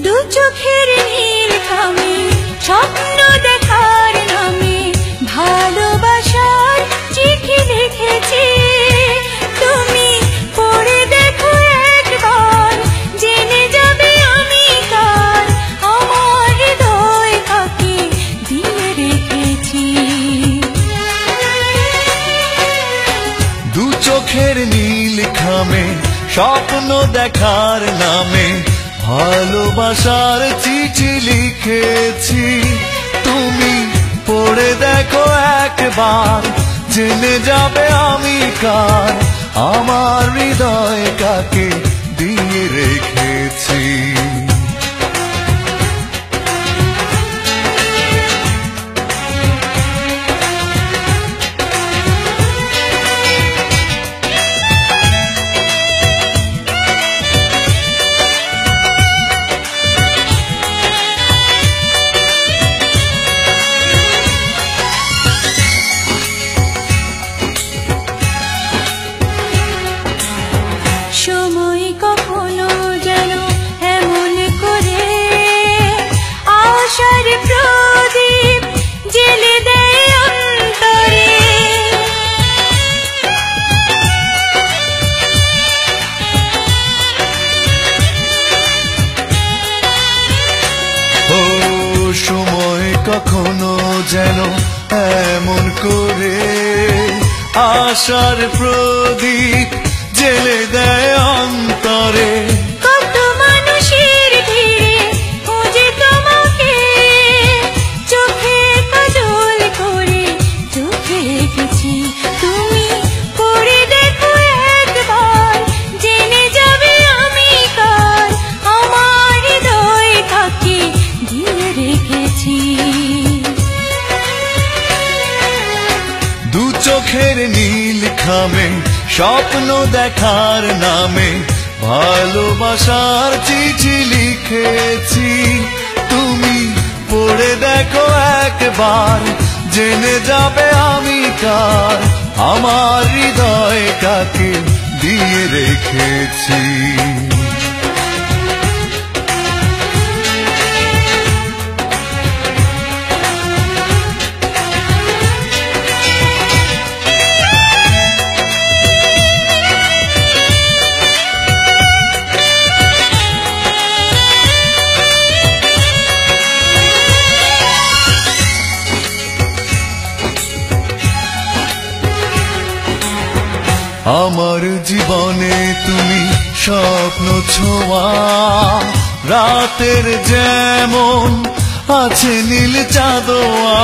দু চোখের নীল খামে স্বপ্ন দেখার নামে ভালোবাসার চিঠি লিখেছি। তুমি পড়ে দেখো একবার, জেনে যাবে আমি কার, আমার হৃদয় কাকে দিয়ে রেখেছি। দু চোখের নীল খামে স্বপ্ন দেখার নামে ভালোবাসার চিঠি লিখেছি। তুমি পড়ে দেখো একবার, জেনে যাবে আমি কার, আমার হৃদয় কাকে দিয়ে রেখেছি। সময় কখনো যেন এমন করে আশার প্রদীপ জ্বেলে দেয় অন্তরে। ও সময় কখনো যেন এমন করে আশার প্রদীপ জ্বেলে দেয় অন্তরে। কত মানুষের ভিড়ে খুঁজে তোমাকে, চোখে কাজল করে চোখে রেখেছি। তুমি পড়ে দেখো একবার, জেনে যাবে আমি কার, আমার হৃদয় কাকে দিয়ে রেখেছি। দু চোখের নীল খামে স্বপ্ন দেখার নামে ভালোবাসার চিঠি লিখেছি। তুমি পড়ে দেখো একবার, জেনে যাবে আমি কার, আমার হৃদয় কাকে দিয়ে রেখেছি। আমার জীবনে তুমি স্বপ্ন ছোঁয়া, রাতের যেমন আছে নীল চাঁদোয়া।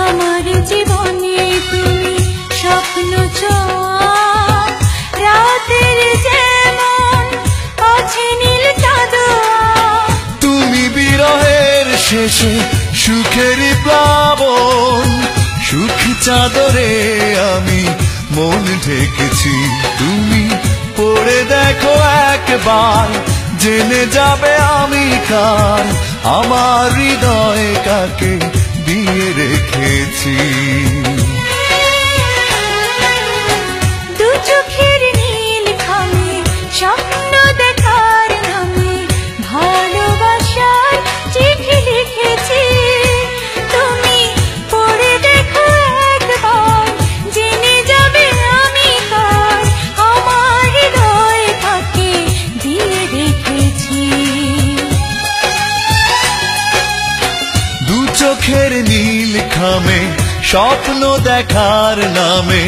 আমার জীবনে তুমি স্বপ্ন ছোঁয়া, রাতের যেমন আছে নীল চাঁদোয়া। তুমি বিরহের শেষে সুখের প্লাবন, সুখ চাদরে আমি মন ঢেকেছি। তুমি পড়ে দেখো একবার, জেনে যাবে আমি কার, আমার হৃদয় কাকে দিয়ে রেখেছি। দু চোখের নীল খামে স্বপ্ন দেখার নামে ভালোবাসার চিঠি লিখেছি। তুমি পড়ে দেখো একবার, জেনে যাবে আমি কার, আমার হৃদয় কাকে দিয়ে রেখেছি। দু চোখের নীল খামে স্বপ্ন দেখার নামে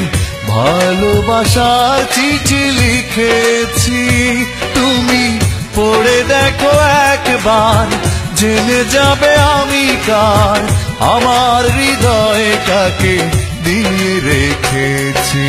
ভালোবাসার চিঠি লিখেছি। তুমি পড়ে দেখো একবার, জেনে যাবে আমি কার, আমার হৃদয় কাকে দিয়ে রেখেছি।